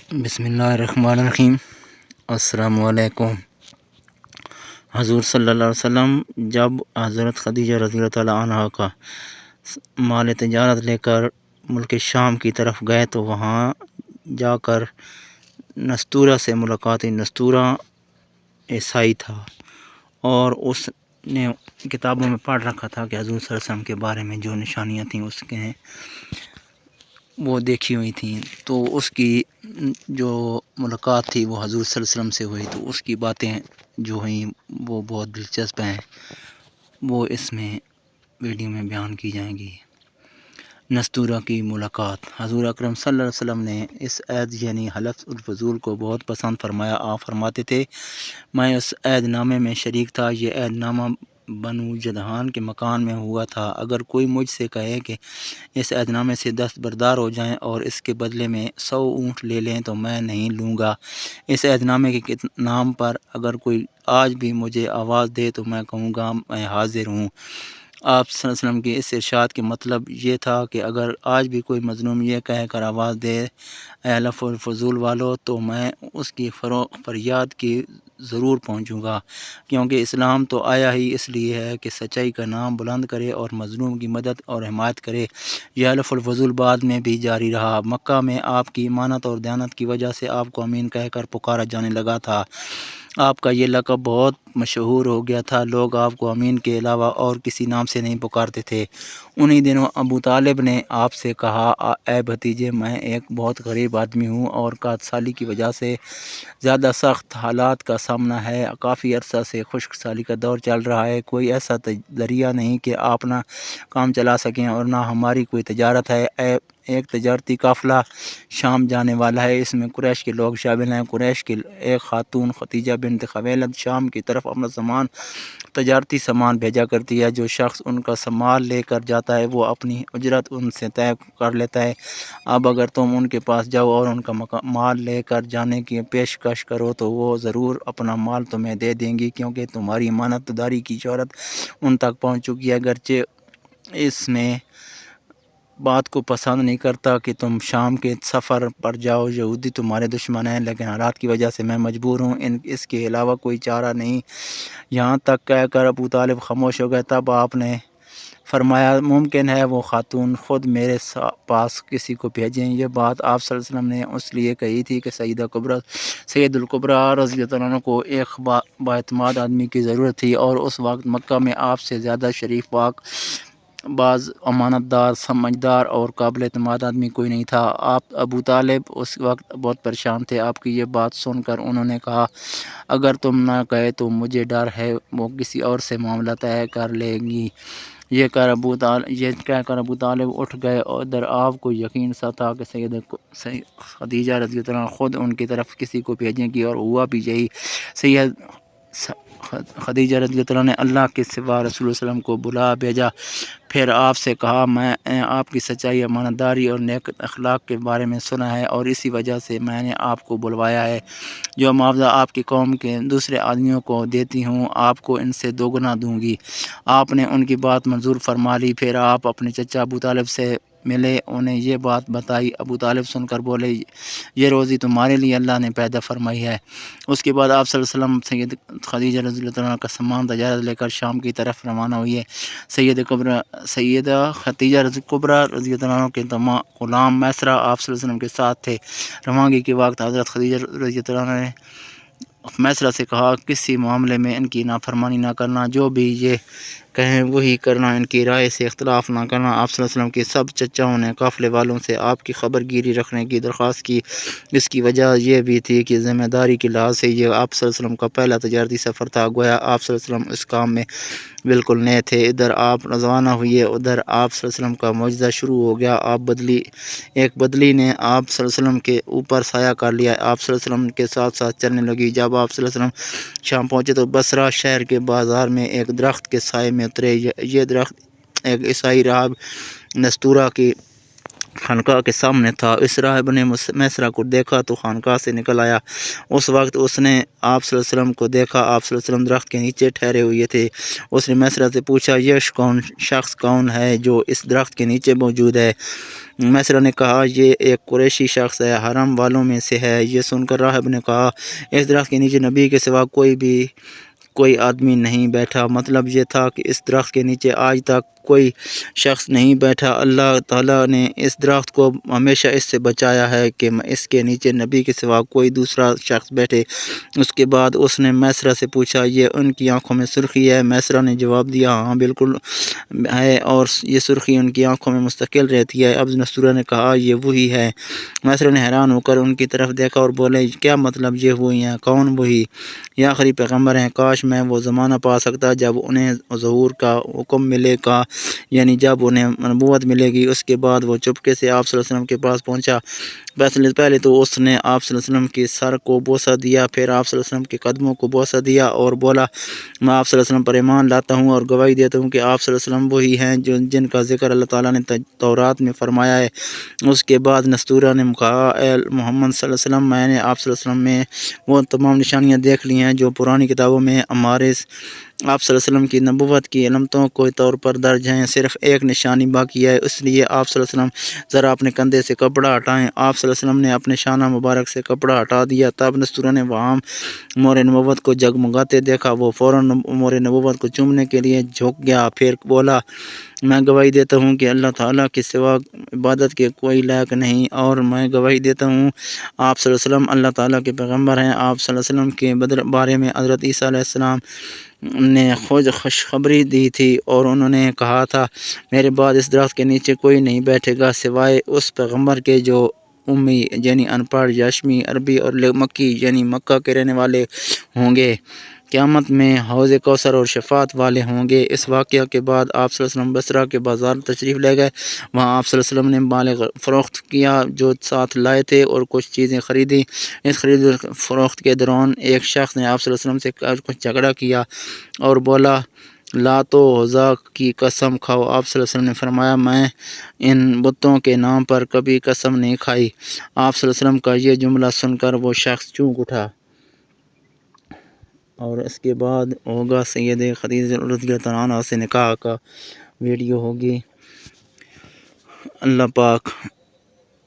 بسم اللہ الرحمن الرحیم۔ السلام علیکم۔ حضور صلی اللہ علیہ وسلم جب حضرت خدیجہ رضی اللہ تعالیٰ عنہ کا مال تجارت لے کر ملک شام کی طرف گئے تو وہاں جا کر نستورہ سے ملاقات ہوئی۔ نستورہ عیسائی تھا اور اس نے کتابوں میں پڑھ رکھا تھا کہ حضور صلی اللہ علیہ وسلم کے بارے میں جو نشانیاں تھیں اس کے وہ دیکھی ہوئی تھیں، تو اس کی جو ملاقات تھی وہ حضور صلی اللہ علیہ وسلم سے ہوئی، تو اس کی باتیں جو ہوئیں وہ بہت دلچسپ ہیں، وہ اس میں ویڈیو میں بیان کی جائیں گی۔ نستورہ کی ملاقات۔ حضور اکرم صلی اللہ علیہ وسلم نے اس عہد یعنی حلف الفضول کو بہت پسند فرمایا۔ آپ فرماتے تھے میں اس عہد نامے میں شریک تھا، یہ عہد نامہ بنو جدعان کے مکان میں ہوا تھا۔ اگر کوئی مجھ سے کہے کہ اس عہد نامے سے دستبردار ہو جائیں اور اس کے بدلے میں 100 اونٹ لے لیں تو میں نہیں لوں گا۔ اس عہد نامے کے نام پر اگر کوئی آج بھی مجھے آواز دے تو میں کہوں گا میں حاضر ہوں۔ آپ صلی اللہ علیہ وسلم کی اس ارشاد کے مطلب یہ تھا کہ اگر آج بھی کوئی مظلوم یہ کہہ کر آواز دے اے حلف الفضول والو تو میں اس کی فریاد کی ضرور پہنچوں گا، کیونکہ اسلام تو آیا ہی اس لیے ہے کہ سچائی کا نام بلند کرے اور مظلوم کی مدد اور حمایت کرے۔ یہ حلف الفضول بعد میں بھی جاری رہا۔ مکہ میں آپ کی امانت اور دیانت کی وجہ سے آپ کو امین کہہ کر پکارا جانے لگا تھا۔ آپ کا یہ لقب بہت مشہور ہو گیا تھا، لوگ آپ کو امین کے علاوہ اور کسی نام سے نہیں پکارتے تھے۔ انہی دنوں ابو طالب نے آپ سے کہا اے بھتیجے میں ایک بہت غریب آدمی ہوں اور قحط سالی کی وجہ سے زیادہ سخت حالات کا سامنا ہے، کافی عرصہ سے خشک سالی کا دور چل رہا ہے، کوئی ایسا ذریعہ نہیں کہ آپ نہ کام چلا سکیں اور نہ ہماری کوئی تجارت ہے۔ ایک تجارتی قافلہ شام جانے والا ہے، اس میں قریش کے لوگ شامل ہیں۔ قریش کی ایک خاتون خدیجہ بنت خویلد شام کی طرف اپنا تجارتی سامان بھیجا کرتی ہے، جو شخص ان کا سامان لے کر جاتا ہے وہ اپنی اجرت ان سے طے کر لیتا ہے۔ اب اگر تم ان کے پاس جاؤ اور ان کا مال لے کر جانے کی پیشکش کرو تو وہ ضرور اپنا مال تمہیں دے دیں گی، کیونکہ تمہاری امانت داری کی شہرت ان تک پہنچ چکی ہے۔ اگرچہ اس میں بات کو پسند نہیں کرتا کہ تم شام کے سفر پر جاؤ، یہودی تمہارے دشمن ہیں، لیکن حالات کی وجہ سے میں مجبور ہوں، اس کے علاوہ کوئی چارہ نہیں۔ یہاں تک کہہ کر ابو طالب خاموش ہو گئے۔ تب آپ نے فرمایا ممکن ہے وہ خاتون خود میرے پاس کسی کو بھیجیں۔ یہ بات آپ صلی اللہ علیہ وسلم نے اس لیے کہی تھی کہ سید الکبریٰ رضی اللہ عنہ کو ایک بااعتماد آدمی کی ضرورت تھی، اور اس وقت مکہ میں آپ سے زیادہ شریف پاک باز امانت دار سمجھدار اور قابل اعتماد آدمی کوئی نہیں تھا۔ ابو طالب اس وقت بہت پریشان تھے۔ آپ کی یہ بات سن کر انہوں نے کہا اگر تم نہ کہے تو مجھے ڈر ہے وہ کسی اور سے معاملہ طے کر لے گی۔ یہ کہہ کر ابو طالب اٹھ گئے، اور ادھر آپ کو یقین سا تھا کہ سید خدیجہ رضی اللہ عنہ خود ان کی طرف کسی کو بھیجیں گی، اور ہوا بھی یہی۔ سید خدیجہ رضی اللہ عنہ نے اللہ کے سوا رسول اللہ علیہ وسلم کو بلا بھیجا، پھر آپ سے کہا میں آپ کی سچائی، امانت داری اور نیک اخلاق کے بارے میں سنا ہے، اور اسی وجہ سے میں نے آپ کو بلوایا ہے۔ جو معاوضہ آپ کی قوم کے دوسرے آدمیوں کو دیتی ہوں آپ کو ان سے دوگنا دوں گی۔ آپ نے ان کی بات منظور فرما لی۔ پھر آپ اپنے چچا ابو طالب سے ملے، انہیں یہ بات بتائی۔ ابو طالب سن کر بولے یہ روزی تمہارے لیے اللہ نے پیدا فرمائی ہے۔ اس کے بعد آپ صلی اللہ علیہ وسلم سید خدیجہ رضی اللہ عنہ کا سامان تجارت لے کر شام کی طرف روانہ ہوئے۔ سیدہ خدیجہ کبریٰ رضی اللہ عنہ کے غلام میسرہ آپ صلی اللہ علیہ وسلم کے ساتھ تھے۔ روانگی کے وقت حضرت خدیجہ رضی اللہ عنہ نے میسرہ سے کہا کسی معاملے میں ان کی نافرمانی نہ کرنا، جو بھی یہ کہیں وہی کرنا، ان کی رائے سے اختلاف نہ کرنا۔ آپ صلی اللہ علیہ وسلم کے سب چچاؤں نے قافلے والوں سے آپ کی خبر گیری رکھنے کی درخواست کی۔ اس کی وجہ یہ بھی تھی کہ ذمہ داری کے لحاظ سے یہ آپ صلی اللہ علیہ وسلم کا پہلا تجارتی سفر تھا، گویا آپ صلی اللہ علیہ وسلم اس کام میں بالکل نئے تھے۔ ادھر آپ روانہ ہوئے، ادھر آپ صلی اللہ علیہ وسلم کا معجزہ شروع ہو گیا۔ ایک بدلی نے آپ صلی اللہ علیہ وسلم کے اوپر سایہ کر لیا، آپ صلی اللہ علیہ وسلم کے ساتھ ساتھ چلنے لگی۔ جب آپ صلی اللہ علیہ وسلم شام پہنچے تو بصرہ شہر کے بازار میں ایک درخت کے سائے میں اترے۔ یہ درخت ایک عیسائی راہب نستورہ کی خانقاہ کے سامنے تھا۔ اس راہب نے میسرہ کو دیکھا تو خانقاہ سے نکل آیا۔ اس وقت اس نے آپ صلی اللہ علیہ وسلم کو دیکھا۔ آپ صلی اللہ علیہ وسلم درخت کے نیچے ٹھہرے ہوئے تھے۔ اس نے میسرہ سے پوچھا یہ شخص کون ہے جو اس درخت کے نیچے موجود ہے؟ میسرہ نے کہا یہ ایک قریشی شخص ہے، حرم والوں میں سے ہے۔ یہ سن کر راہب نے کہا اس درخت کے نیچے نبی کے سوا کوئی آدمی نہیں بیٹھا۔ مطلب یہ تھا کہ اس درخت کے نیچے آج تک کوئی شخص نہیں بیٹھا۔ اللہ تعالیٰ نے اس درخت کو ہمیشہ اس سے بچایا ہے کہ اس کے نیچے نبی کے سوا کوئی دوسرا شخص بیٹھے۔ اس کے بعد اس نے میسرہ سے پوچھا یہ ان کی آنکھوں میں سرخی ہے؟ میسرہ نے جواب دیا ہاں بالکل ہے، اور یہ سرخی ان کی آنکھوں میں مستقل رہتی ہے۔ اب نستورہ نے کہا یہ وہی ہے۔ میسرہ نے حیران ہو کر ان کی طرف دیکھا اور بولے کیا مطلب یہ وہی ہیں؟ کون وہی؟ یہ آخری پیغمبر ہیں۔ کاش میں وہ زمانہ پا سکتا جب انہیں ظہور کا حکم ملے گا، یعنی جب انہیں نبوت ملے گی۔ اس کے بعد وہ چپکے سے آپ صلی اللہ علیہ وسلم کے پاس پہنچا۔ پہلے تو اس نے آپ صلی اللہ علیہ وسلم کے سر کو بوسہ دیا، پھر آپ صلی اللہ علیہ وسلم کے قدموں کو بوسہ دیا اور بولا میں آپ صلی اللہ علیہ وسلم پر ایمان لاتا ہوں اور گواہی دیتا ہوں کہ آپ صلی اللہ علیہ وسلم وہی ہیں جن کا ذکر اللہ تعالیٰ نے تورات میں فرمایا ہے۔ اس کے بعد نستورہ نے کہا اے محمد صلی اللہ علیہ وسلم میں نے آپ صلی اللہ علیہ وسلم میں وہ تمام نشانیاں دیکھ لی ہیں جو پرانی کتابوں میں ہمارے آپ صلی اللہ علیہ وسلم کی نبوت کی علامتوں کے طور پر درج ہیں۔ صرف ایک نشانی باقی ہے، اس لیے آپ صلی اللہ علیہ وسلم ذرا اپنے کندھے سے کپڑا ہٹائیں۔ آپ صلی اللہ علیہ وسلم نے اپنے شانہ مبارک سے کپڑا ہٹا دیا۔ تب نستورہ نے وہاں مور نبوت کو جگمگاتے دیکھا۔ وہ فوراً مور نبوت کو چومنے کے لیے جھک گیا، پھر بولا میں گواہی دیتا ہوں کہ اللہ تعالیٰ کے سوا عبادت کے کوئی لائق نہیں، اور میں گواہی دیتا ہوں آپ صلی اللہ علیہ وسلم اللہ تعالیٰ کے پیغمبر ہیں۔ آپ صلی اللہ علیہ وسلم کے بارے میں حضرت عیسیٰ علیہ السلام نے خود خوشخبری دی تھی اور انہوں نے کہا تھا میرے بعد اس درخت کے نیچے کوئی نہیں بیٹھے گا سوائے اس پیغمبر کے جو امی یعنی ان پڑھ یاشمی عربی اور مکی یعنی مکہ کے رہنے والے ہوں گے۔ قیامت میں حوض کوثر اور شفاعت والے ہوں گے۔ اس واقعہ کے بعد آپ صلی اللہ علیہ وسلم بصرہ کے بازار تشریف لے گئے۔ وہاں آپ صلی اللہ علیہ وسلم نے مال فروخت کیا جو ساتھ لائے تھے اور کچھ چیزیں خریدیں۔ اس خرید فروخت کے دوران ایک شخص نے آپ صلی اللہ علیہ وسلم سے کچھ جھگڑا کیا اور بولا لات و عزیٰ کی قسم کھاؤ۔ آپ صلی اللہ علیہ وسلم نے فرمایا میں ان بتوں کے نام پر کبھی قسم نہیں کھائی۔ آپ صلی اللہ علیہ وسلم کا یہ جملہ سن کر وہ شخص چونک اٹھا۔ اور اس کے بعد ہوگا سید خدیجہ رضی اللہ عنہا سے نکاح کا ویڈیو ہوگی۔ اللہ پاک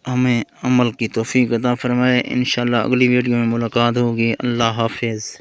ہمیں عمل کی توفیق عطا فرمائے۔ انشاءاللہ اگلی ویڈیو میں ملاقات ہوگی۔ اللہ حافظ۔